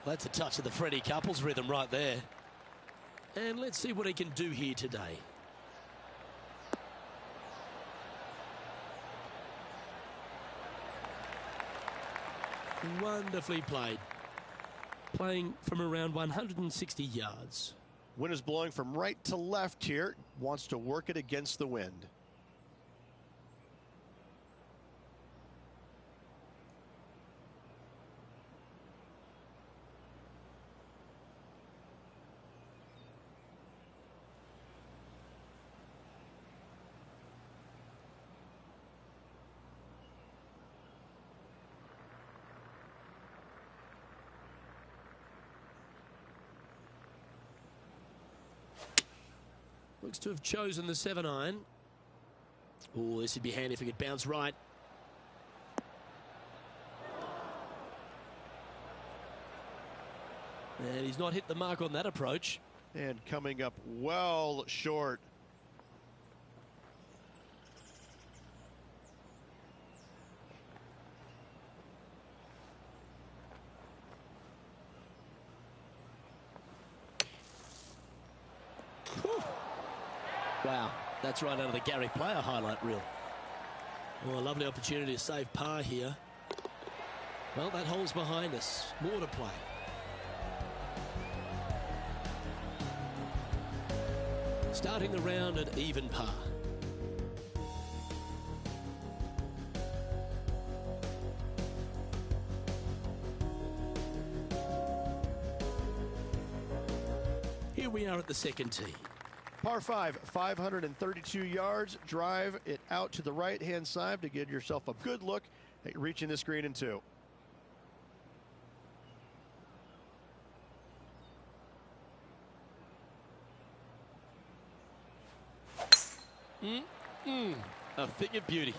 That's a touch of the Freddie Couples rhythm right there. And let's see what he can do here today. Wonderfully played. Playing from around 160 yards. Wind is blowing from right to left here. Wants to work it against the wind. Looks to have chosen the 7-iron. Oh, this would be handy if he could bounce right. And he's not hit the mark on that approach. And coming up well short. Wow, that's right out of the Gary Player highlight reel. Well, a lovely opportunity to save par here. Well, that hole's behind us. More to play. Starting the round at even par. Here we are at the second tee. Par 5, 532 yards. Drive it out to the right-hand side to give yourself a good look at reaching this green in 2. A thing of beauty.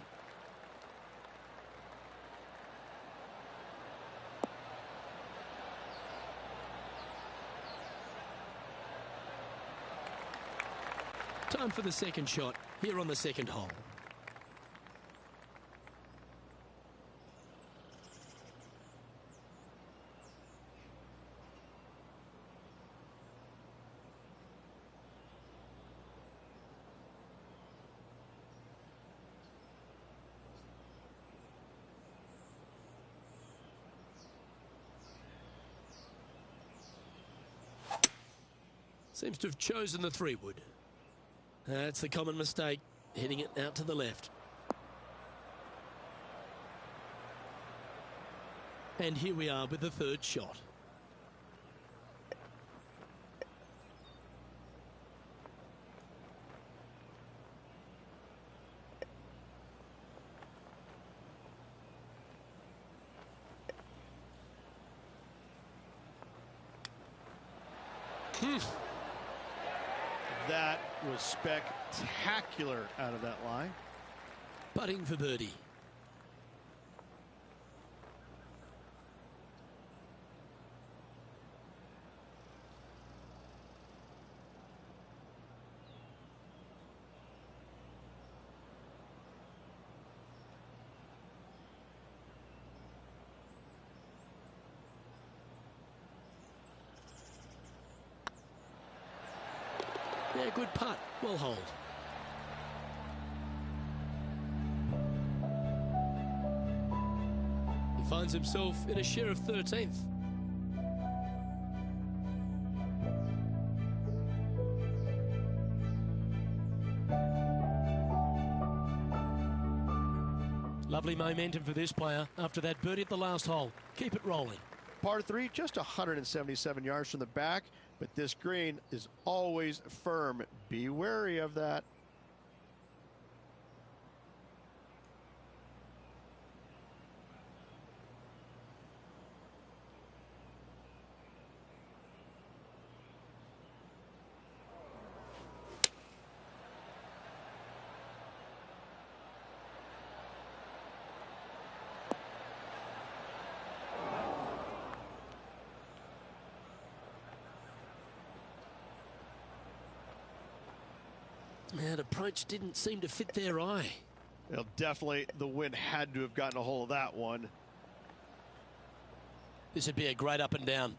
Time for the second shot here on the second hole. Seems to have chosen the 3-wood. That's the common mistake, hitting it out to the left. And here we are with the third shot. That was spectacular out of that line. Putting for birdie. Yeah, good putt. Well hold. He finds himself in a share of 13th. Lovely momentum for this player after that birdie at the last hole. Keep it rolling. Par 3, just 177 yards from the back, but this green is always firm. Be wary of that. That approach didn't seem to fit their eye. Well, definitely the wind had to have gotten a hold of that one. This would be a great up and down.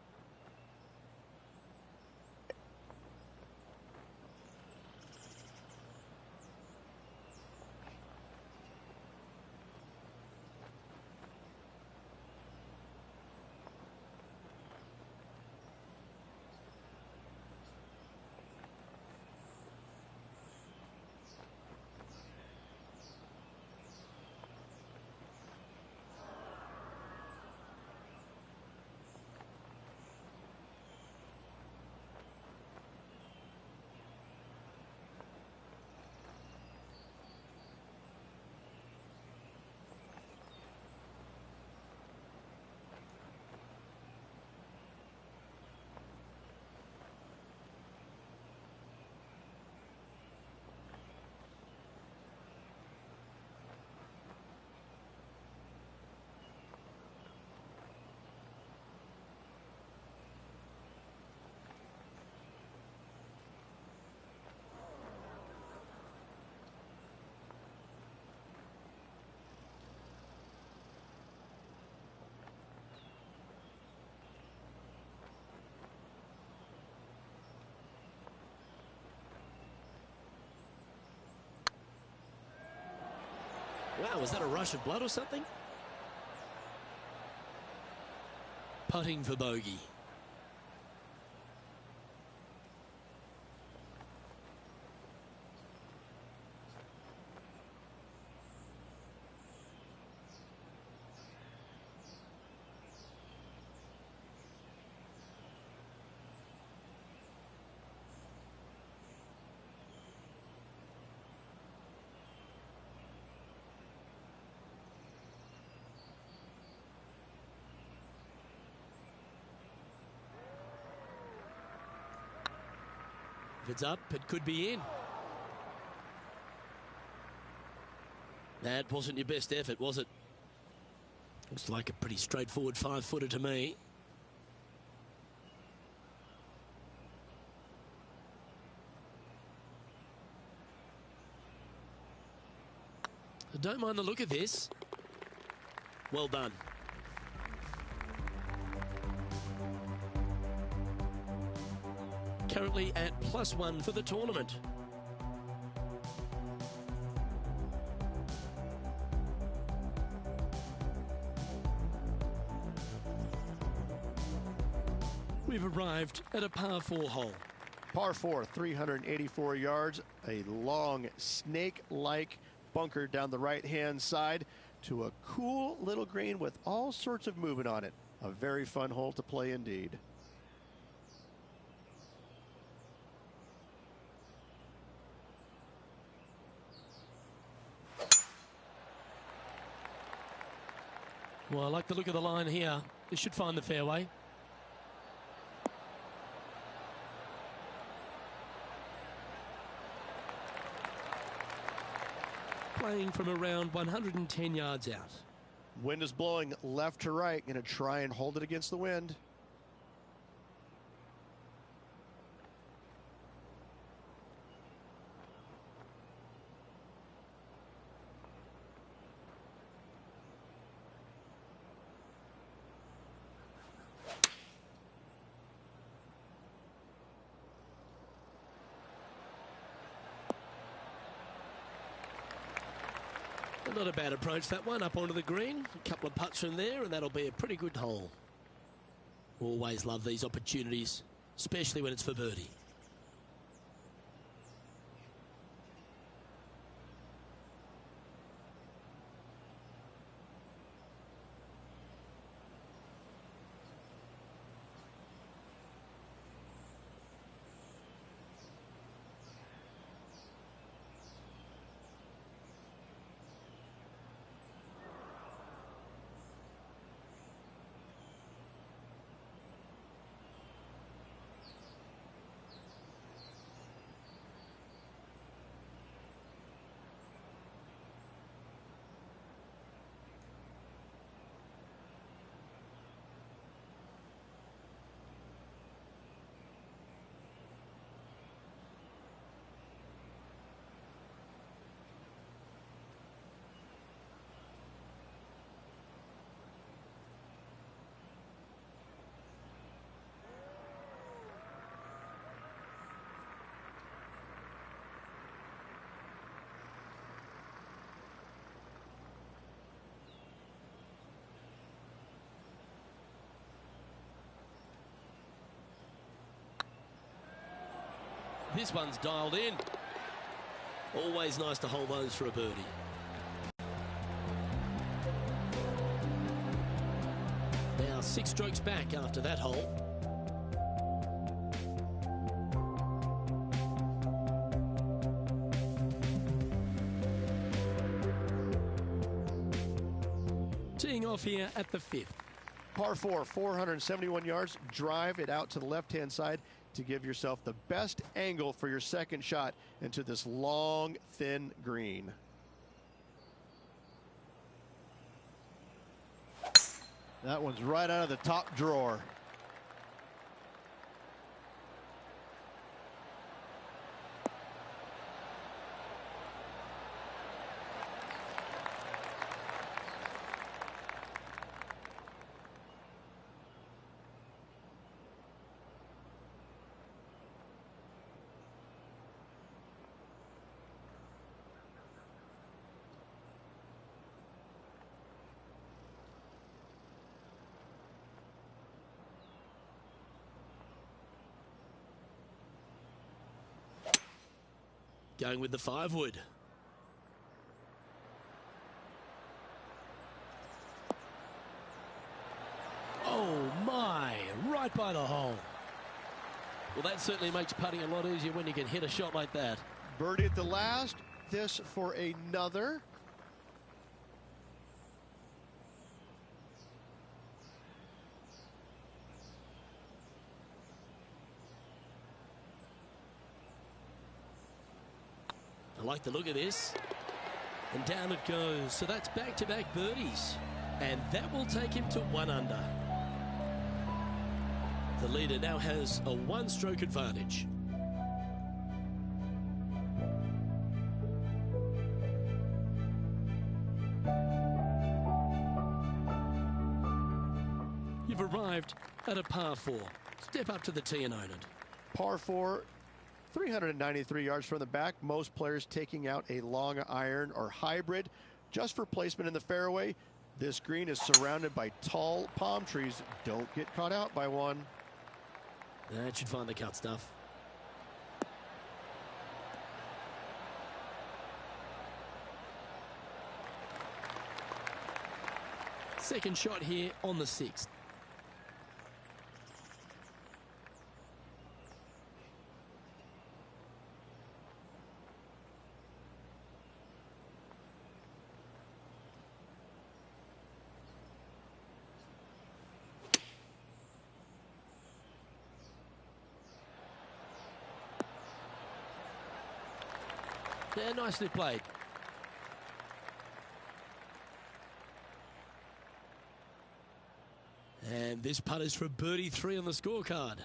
Wow, was that a rush of blood or something? Putting for bogey. If it's up, it could be in. That wasn't your best effort, was it? Looks like a pretty straightforward 5-footer to me. I don't mind the look of this. Well done. Currently at +1 for the tournament. We've arrived at a par 4 hole. Par 4, 384 yards, a long snake-like bunker down the right-hand side to a cool little green with all sorts of movement on it. A very fun hole to play indeed. Well, I like the look of the line here. This should find the fairway. Playing from around 110 yards out. Wind is blowing left to right. Going to try and hold it against the wind. Not a bad approach, that one, up onto the green. A couple of putts from there, and that'll be a pretty good hole. Always love these opportunities, especially when it's for birdie. This one's dialed in. Always nice to hold those for a birdie. Now 6 strokes back after that hole. Teeing off here at the 5th. Par 4, 471 yards. Drive it out to the left-hand side to give yourself the best angle for your second shot into this long, thin green. That one's right out of the top drawer. Going with the 5-wood. Oh my, right by the hole. Well, that certainly makes putting a lot easier when you can hit a shot like that. Birdie at the last. This for another. I like the look of this. And down it goes. So that's back-to-back birdies. And that will take him to 1 under. The leader now has a 1-stroke advantage. You've arrived at a par 4. Step up to the tee and own it. Par 4, 393 yards from the back. Most players taking out a long iron or hybrid just for placement in the fairway. This green is surrounded by tall palm trees. Don't get caught out by one. That should find the cut stuff. Second shot here on the 6th. Yeah, nicely played. And this putt is for birdie 3 on the scorecard.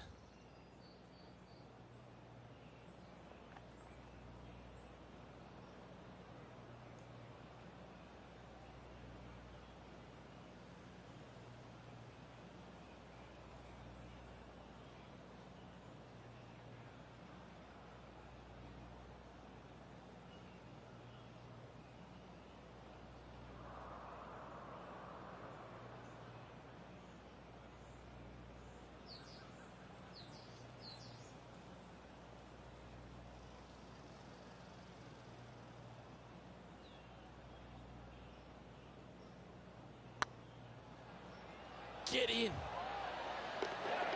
Get in.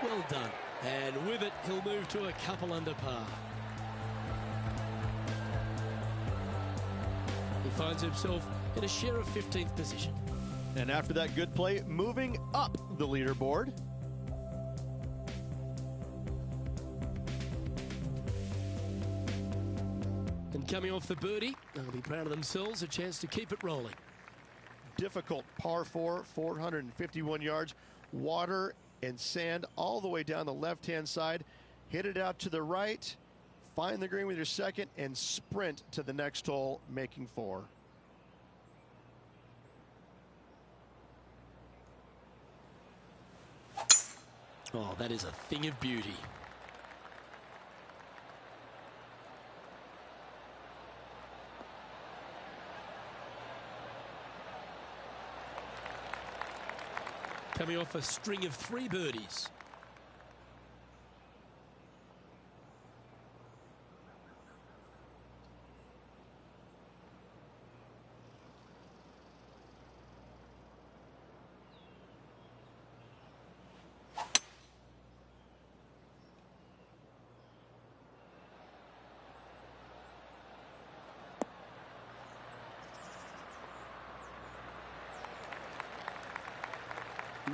Well done. And with it, he'll move to a couple under par. He finds himself in a share of 15th position. And after that good play, moving up the leaderboard. And coming off the birdie, they'll be proud of themselves, a chance to keep it rolling. Difficult par 4, 451 yards, water and sand all the way down the left-hand side. Hit it out to the right, find the green with your second, and sprint to the next hole, making 4. Oh, that is a thing of beauty. Coming off a string of 3 birdies.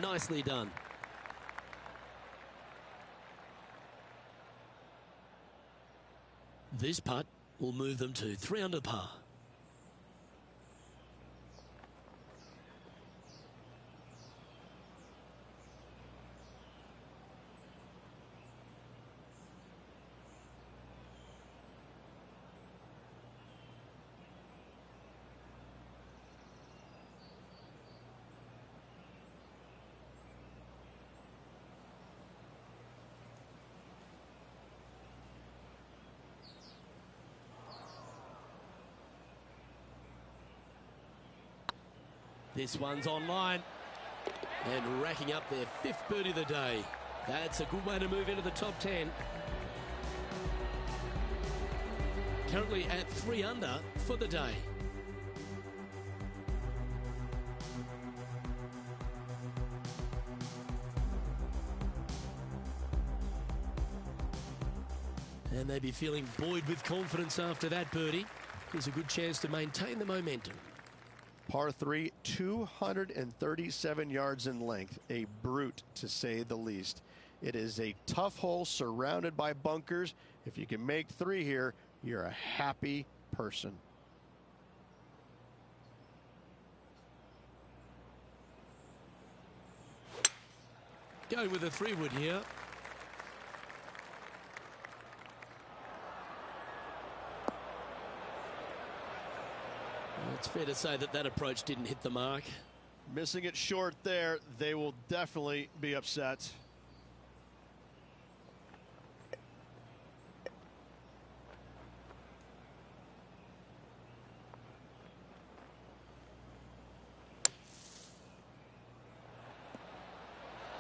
Nicely done. This putt will move them to 3 under par. This one's online and racking up their 5th birdie of the day. That's a good way to move into the top 10. currently at 3 under for the day. And they'd be feeling buoyed with confidence after that birdie. Here's a good chance to maintain the momentum. Par 3, 237 yards in length. A brute, to say the least. It is a tough hole surrounded by bunkers. If you can make 3 here, you're a happy person. Going with a 3-wood here. Well, it's fair to say that that approach didn't hit the mark. Missing it short there, they will definitely be upset.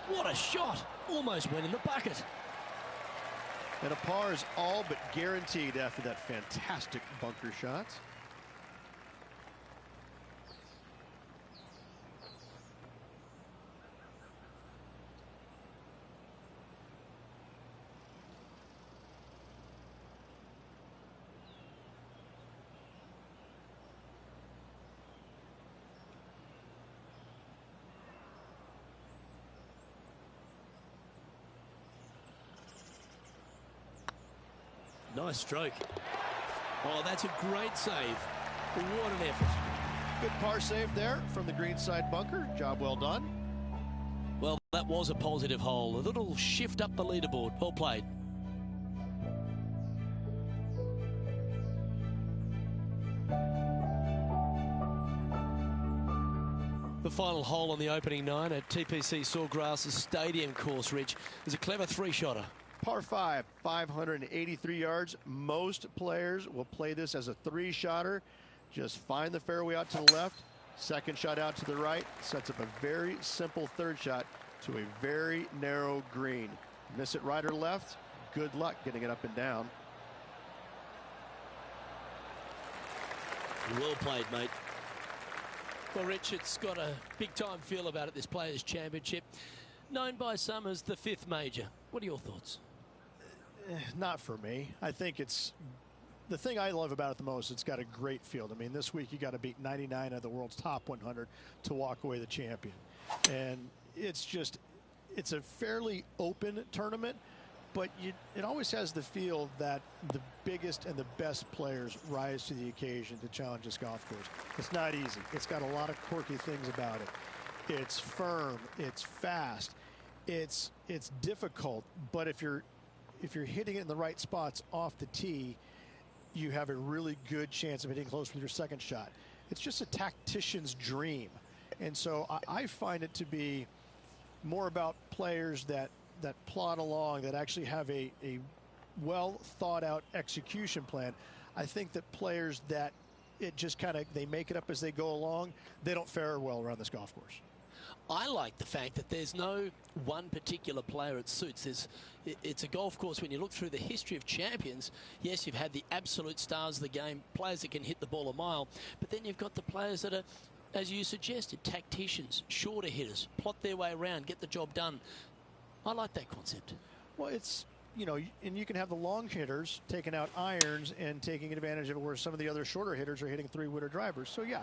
What a shot! Almost went in the bucket. And a par is all but guaranteed after that fantastic bunker shot. Nice stroke. Oh, that's a great save. What an effort. Good par save there from the greenside bunker. Job well done. Well, that was a positive hole. A little shift up the leaderboard. Well played. The final hole on the opening 9 at TPC Sawgrass's Stadium course, Rich, is a clever 3-shotter. Par 5, 583 yards. Most players will play this as a 3-shotter. Just find the fairway out to the left, second shot out to the right, sets up a very simple 3rd shot to a very narrow green. Miss it right or left, good luck getting it up and down. Well played, mate. Well, Rich, it's got a big-time feel about it, this Players' Championship. Known by some as the 5th major. What are your thoughts? Not for me. I think it's the thing I love about it the most. It's got a great field. I mean, this week you got to beat 99 of the world's top 100 to walk away the champion. And it's a fairly open tournament, but it always has the feel that the biggest and the best players rise to the occasion to challenge this golf course. It's not easy. It's got a lot of quirky things about it. It's firm, it's fast, it's difficult, but if you're hitting it in the right spots off the tee, you have a really good chance of hitting close with your 2nd shot. It's just a tactician's dream. And so I find it to be more about players that plod along, that actually have a well thought out execution plan. I think that players that it just kind of, they make it up as they go along, they don't fare well around this golf course. I like the fact that there's no one particular player it suits. It's a golf course, when you look through the history of champions, yes, you've had the absolute stars of the game, players that can hit the ball a mile, but then you've got the players that are, as you suggested, tacticians, shorter hitters, plot their way around, get the job done. I like that concept. Well, it's, you know, and you can have the long hitters taking out irons and taking advantage of it, where some of the other shorter hitters are hitting 3-wooder drivers. So, yeah.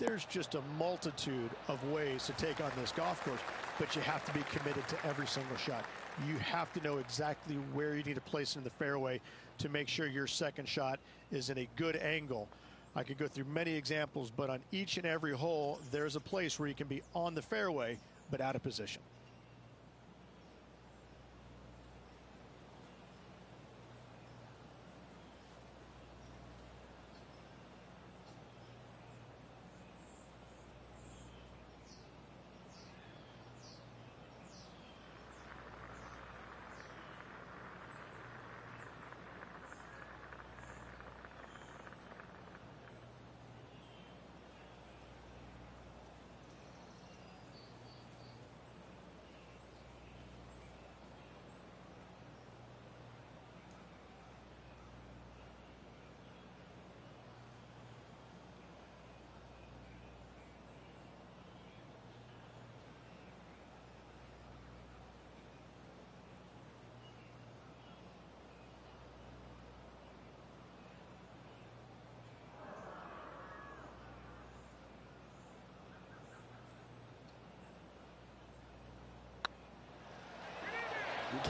There's just a multitude of ways to take on this golf course, but you have to be committed to every single shot. You have to know exactly where you need to place it in the fairway to make sure your 2nd shot is in a good angle. I could go through many examples, but on each and every hole, there's a place where you can be on the fairway, but out of position.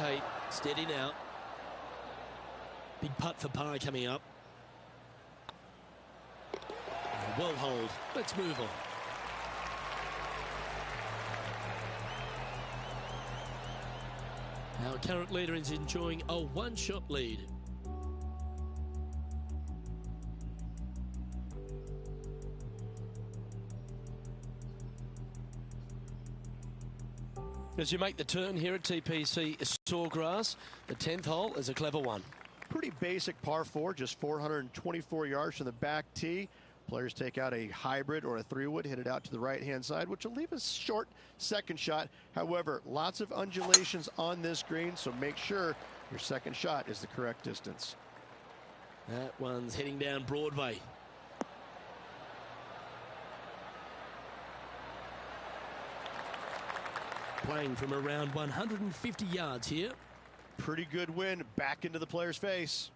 Okay, steady now. Big putt for par coming up. Well hold. Let's move on. Our current leader is enjoying a one-shot lead. As you make the turn here at TPC Sawgrass, the 10th hole is a clever one. Pretty basic par 4, just 424 yards from the back tee. Players take out a hybrid or a 3-wood, hit it out to the right-hand side, which will leave a short second shot. However, lots of undulations on this green, so make sure your second shot is the correct distance. That one's heading down Broadway. Playing from around 150 yards here. Pretty good win back into the player's face.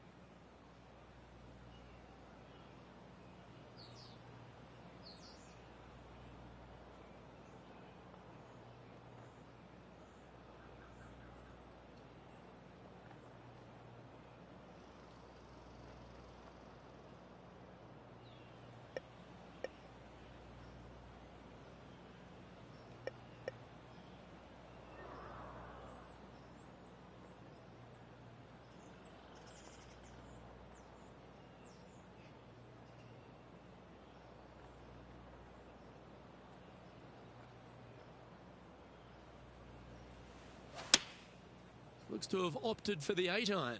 Looks to have opted for the 8-iron.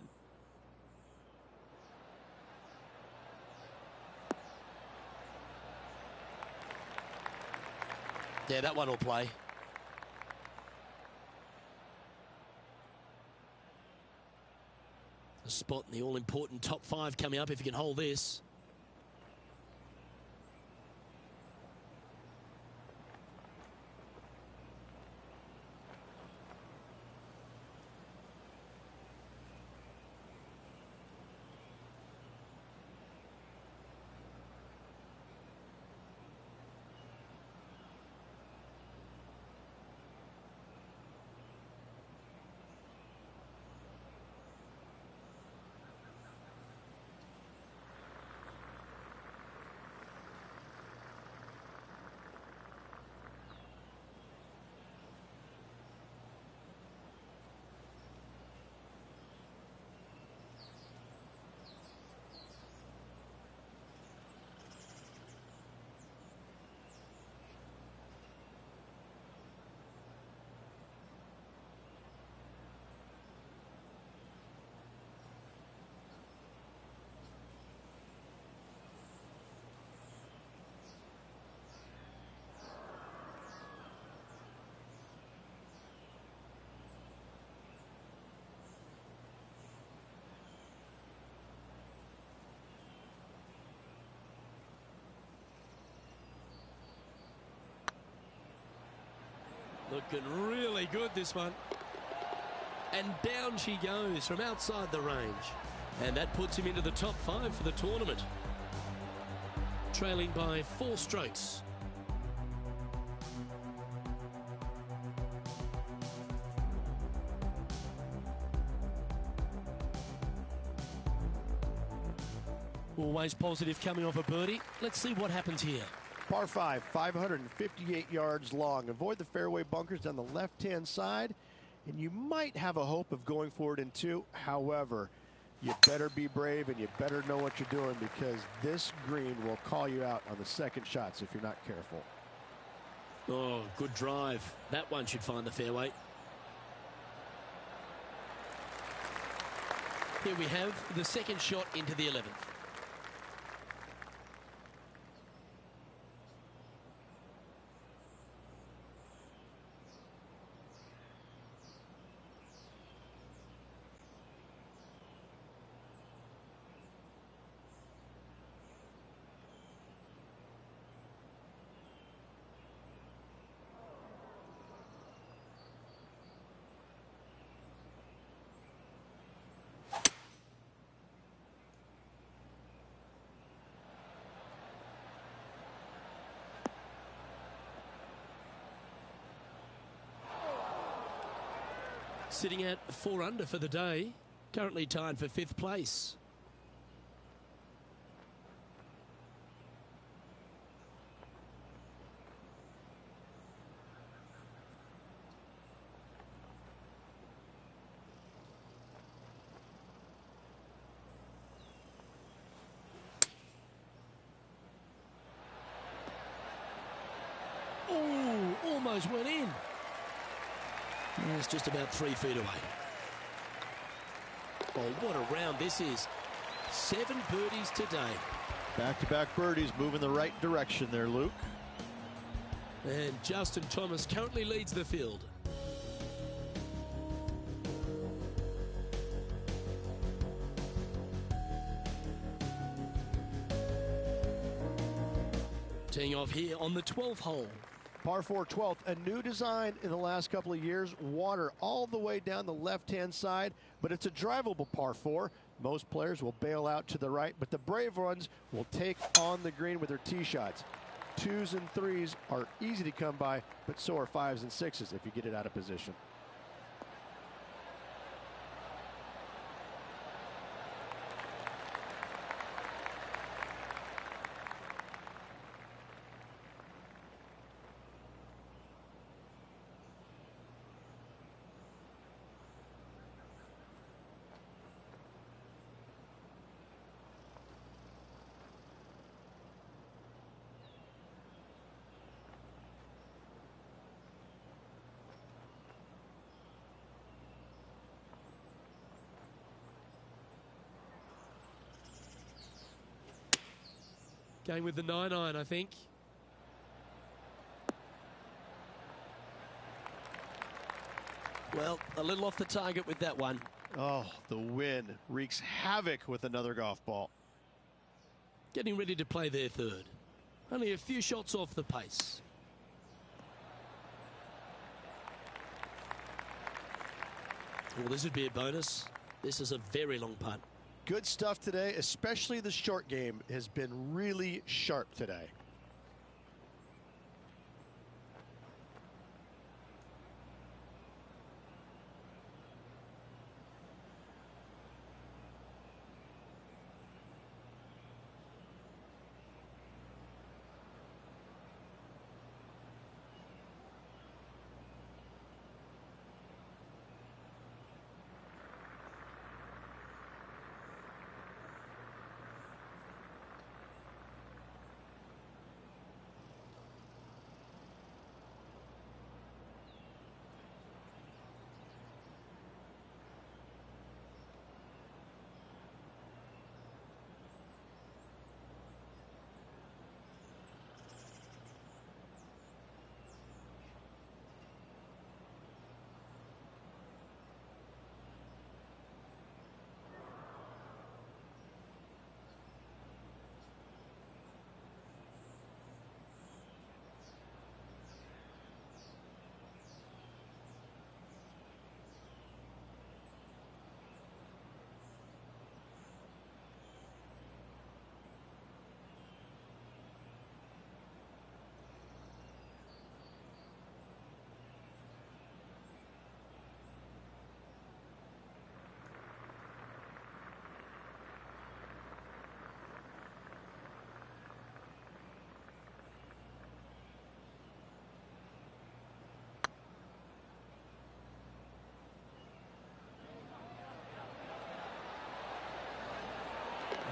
Yeah, that one will play. A spot in the all-important top 5 coming up if you can hold this. Looking really good, this one. And down she goes from outside the range. And that puts him into the top 5 for the tournament. Trailing by 4 strokes. Always positive coming off a birdie. Let's see what happens here. Par 5, 558 yards long. Avoid the fairway bunkers down the left-hand side, and you might have a hope of going forward in 2. However, you better be brave and you better know what you're doing, because this green will call you out on the second shots if you're not careful. Oh, good drive. That one should find the fairway. Here we have the second shot into the 11th. Sitting at 4 under for the day. Currently tied for 5th place. Oh, almost went in. It's just about 3 feet away. Oh, what a round this is. 7 birdies today. Back-to-back birdies moving the right direction there, Luke. And Justin Thomas currently leads the field. Teeing off here on the 12th hole. Par 4 12th, a new design in the last couple of years. Water all the way down the left-hand side, but it's a drivable par 4. Most players will bail out to the right, but the brave ones will take on the green with their tee shots. 2s and 3s are easy to come by, but so are 5s and 6s if you get it out of position. Going with the 9-iron, I think. Well, a little off the target with that one. Oh, the wind wreaks havoc with another golf ball. Getting ready to play their 3rd. Only a few shots off the pace. Well, this would be a bonus. This is a very long putt. Good stuff today, especially the short game has been really sharp today.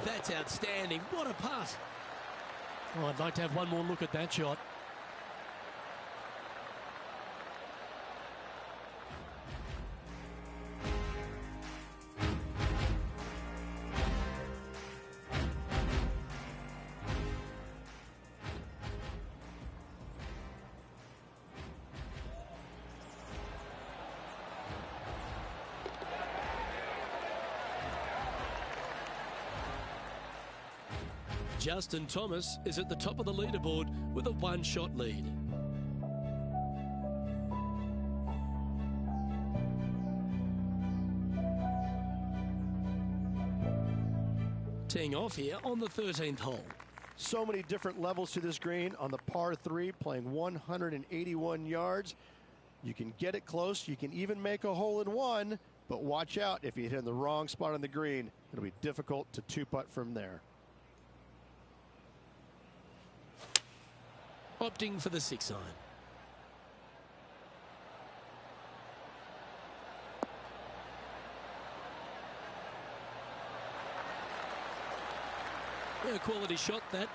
That's outstanding. What a putt. Oh, I'd like to have one more look at that shot. Justin Thomas is at the top of the leaderboard with a 1-shot lead. Teeing off here on the 13th hole. So many different levels to this green on the par 3, playing 181 yards. You can get it close. You can even make a hole-in-one, but watch out. If you hit in the wrong spot on the green, it'll be difficult to two-putt from there. Opting for the 6-iron. Yeah, quality shot that.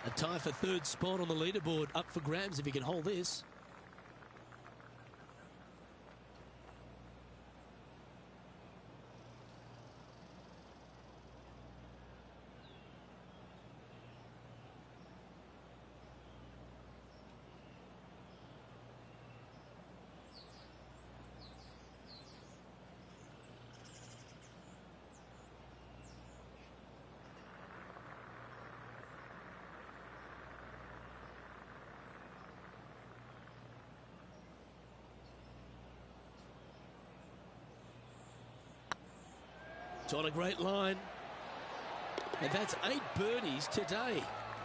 A tie for third spot on the leaderboard, up for grabs if he can hold this. It's on a great line. And that's 8 birdies today.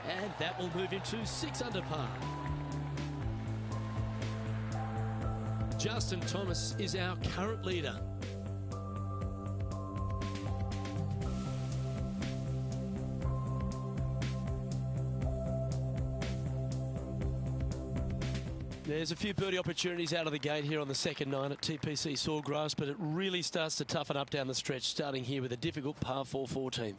And that will move him to 6 under par. Justin Thomas is our current leader. There's a few birdie opportunities out of the gate here on the second 9 at TPC Sawgrass, but it really starts to toughen up down the stretch, starting here with a difficult par 4 14.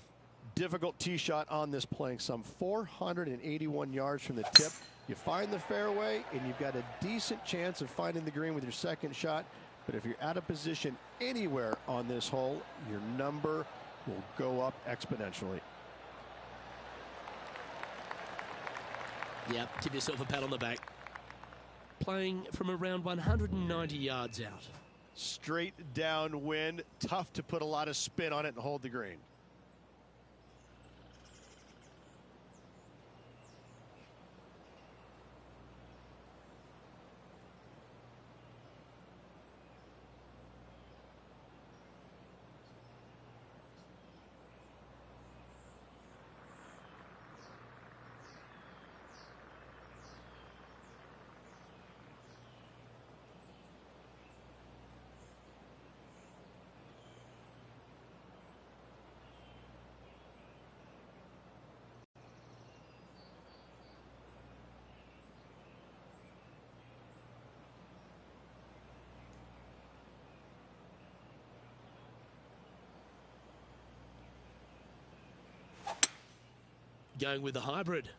Difficult tee shot on this playing some 481 yards from the tip. You find the fairway, and you've got a decent chance of finding the green with your second shot. But if you're out of position anywhere on this hole, your number will go up exponentially. Yep, give yourself a pat on the back. Playing from around 190 yards out. Straight downwind, tough to put a lot of spin on it and hold the green. Going with the hybrid.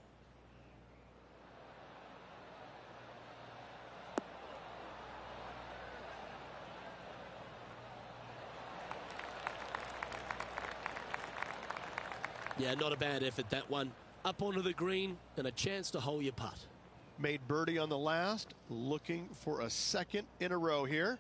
Yeah, not a bad effort, that one. Up onto the green and a chance to hole your putt. Made birdie on the last, looking for a second in a row here.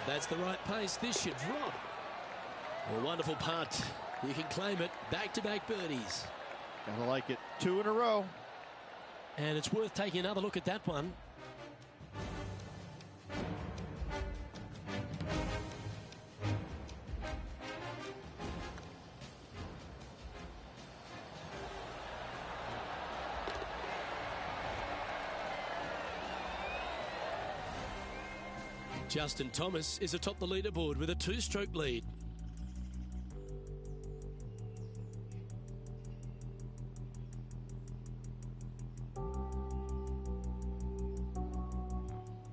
That's the right pace. This should drop. A wonderful putt. You can claim it. Back-to-back birdies. Gotta like it. 2 in a row. And it's worth taking another look at that one. Justin Thomas is atop the leaderboard with a 2-stroke lead.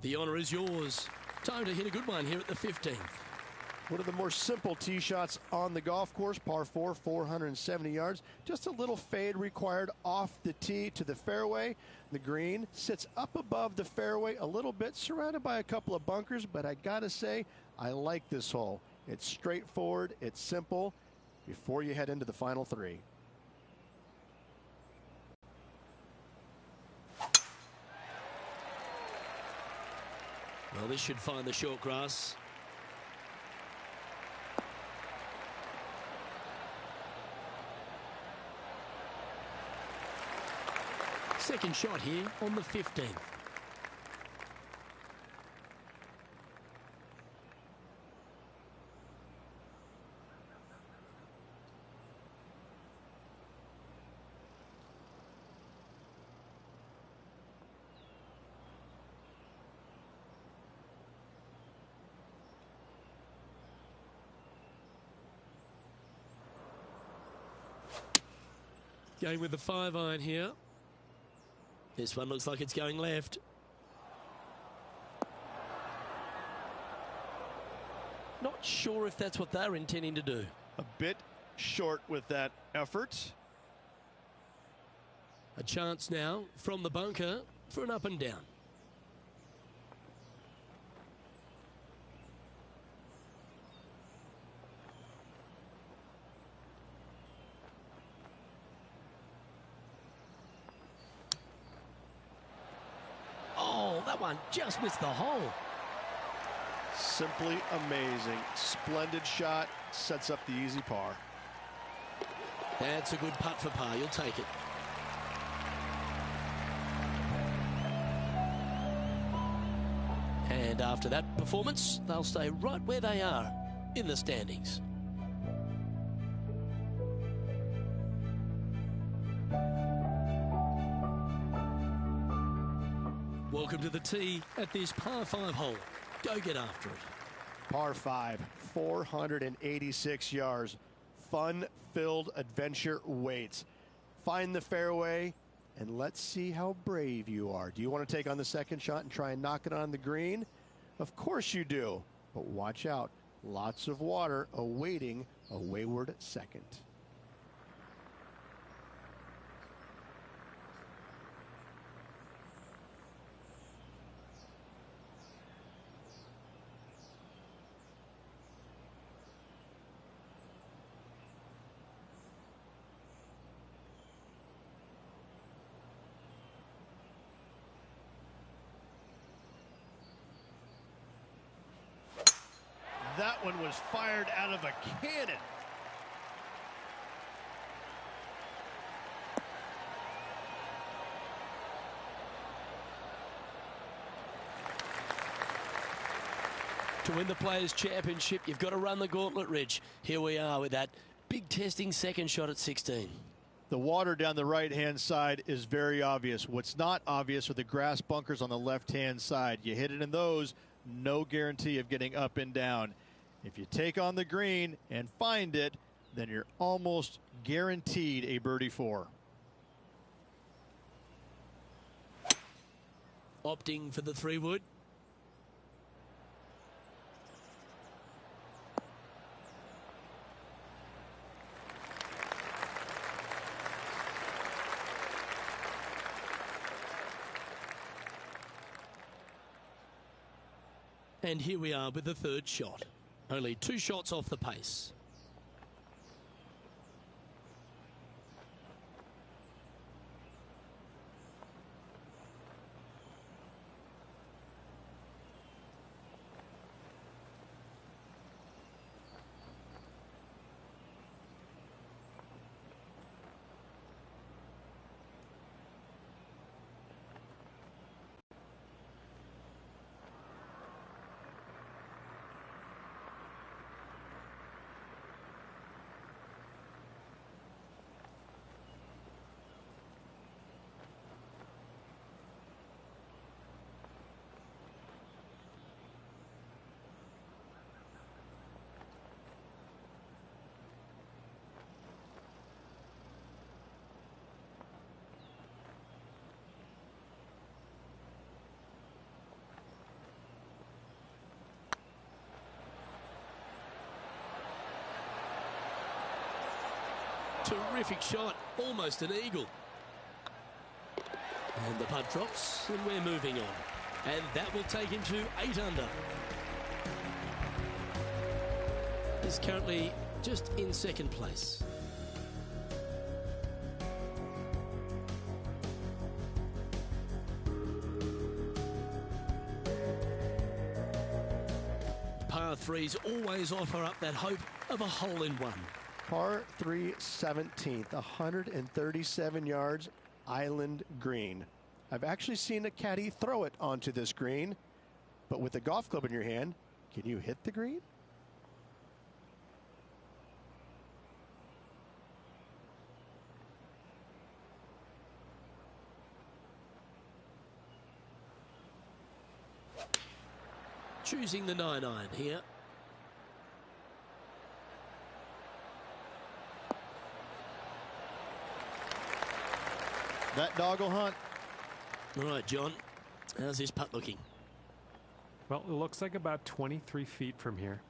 The honour is yours. Time to hit a good one here at the 15th. One of the more simple tee shots on the golf course, par 4, 470 yards. Just a little fade required off the tee to the fairway. The green sits up above the fairway a little bit, surrounded by a couple of bunkers, but I gotta say, I like this hole. It's straightforward, it's simple, before you head into the final 3. Well, this should find the short grass. Second shot here on the 15th. Going with the 5-iron here. This one looks like it's going left. Not sure if that's what they're intending to do. A bit short with that effort. A chance now from the bunker for an up and down. That one just missed the hole. Simply amazing. Splendid shot. Sets up the easy par. That's a good putt for par. You'll take it. And after that performance, they'll stay right where they are in the standings. Welcome to the tee at this par 5 hole. Go get after it. Par 5, 486 yards. Fun-filled adventure waits. Find the fairway, and let's see how brave you are. Do you want to take on the second shot and try and knock it on the green? Of course you do, but watch out. Lots of water awaiting a wayward second. That one was fired out of a cannon. To win the Players' Championship, you've got to run the gauntlet, Rich. Here we are with that big testing second shot at 16. The water down the right-hand side is very obvious. What's not obvious are the grass bunkers on the left-hand side. You hit it in those, no guarantee of getting up and down. If you take on the green and find it, then you're almost guaranteed a birdie 4. Opting for the 3-wood. And here we are with the third shot. Only 2 shots off the pace. Terrific shot, almost an eagle. And the putt drops, and we're moving on. And that will take him to 8 under. He's currently just in second place. Par 3s always offer up that hope of a hole-in-one. Par 3 17th, 137 yards, island green. I've actually seen a caddy throw it onto this green, but with a golf club in your hand, can you hit the green? Choosing the 9-iron here. That dog will hunt. All right, John, how's this putt looking? Well, it looks like about 23 feet from here.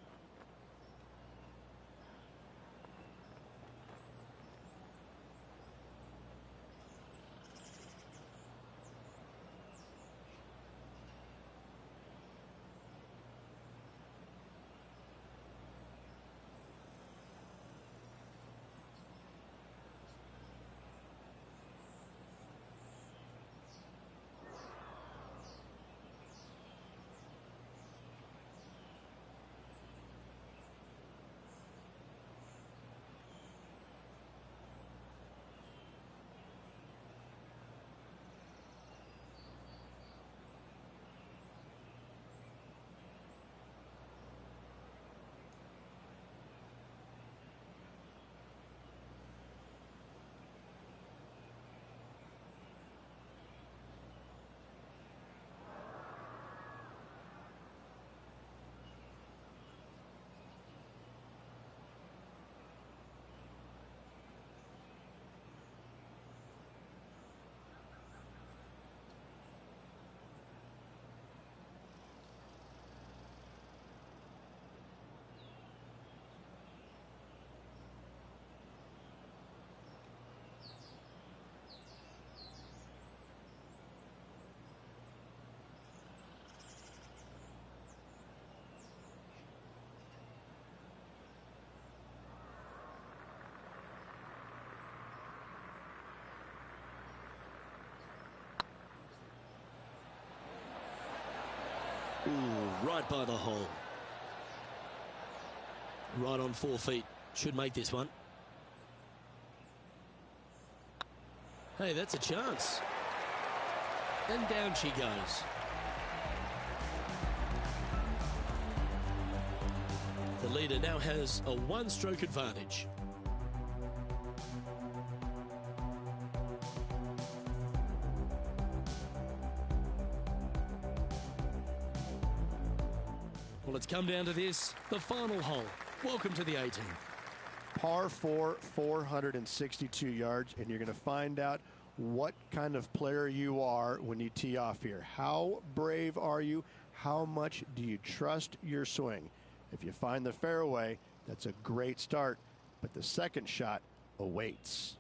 Ooh, right by the hole. Right on 4 feet. Should make this one. Hey, that's a chance. And down she goes. The leader now has a 1-stroke advantage. Well, it's come down to this, the final hole. Welcome to the 18th. Par 4, 462 yards, and you're going to find out what kind of player you are when you tee off here. How brave are you? How much do you trust your swing? If you find the fairway, that's a great start, but the second shot awaits.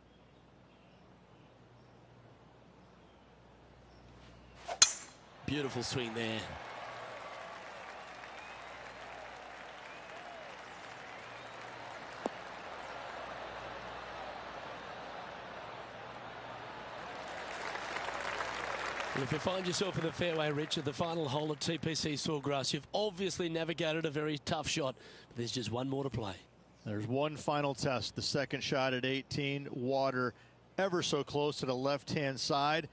Beautiful swing there. And if you find yourself in the fairway, Rich, at the final hole at TPC Sawgrass, you've obviously navigated a very tough shot. But there's just one more to play. There's one final test. The second shot at 18. Water ever so close to the left-hand side.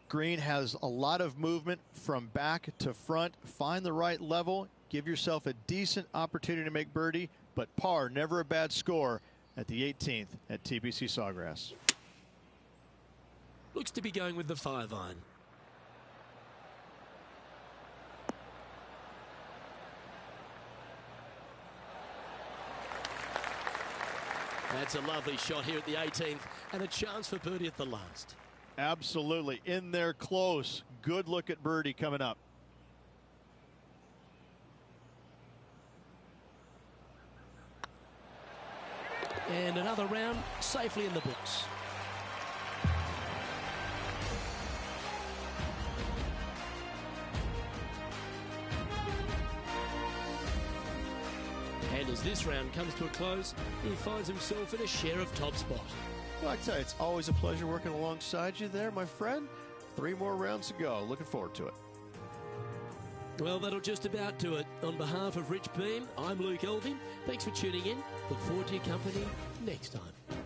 Green has a lot of movement from back to front. Find the right level. Give yourself a decent opportunity to make birdie. But par, never a bad score at the 18th at TPC Sawgrass. Looks to be going with the 5-iron. That's a lovely shot here at the 18th, and a chance for birdie at the last. Absolutely. In there close. Good look at birdie coming up. And another round safely in the books. And as this round comes to a close, he finds himself in a share of top spot. Well, I tell you, it's always a pleasure working alongside you there, my friend. 3 more rounds to go. Looking forward to it. Well, that'll just about do it. On behalf of Rich Beam, I'm Luke Elving. Thanks for tuning in. Look forward to your company next time.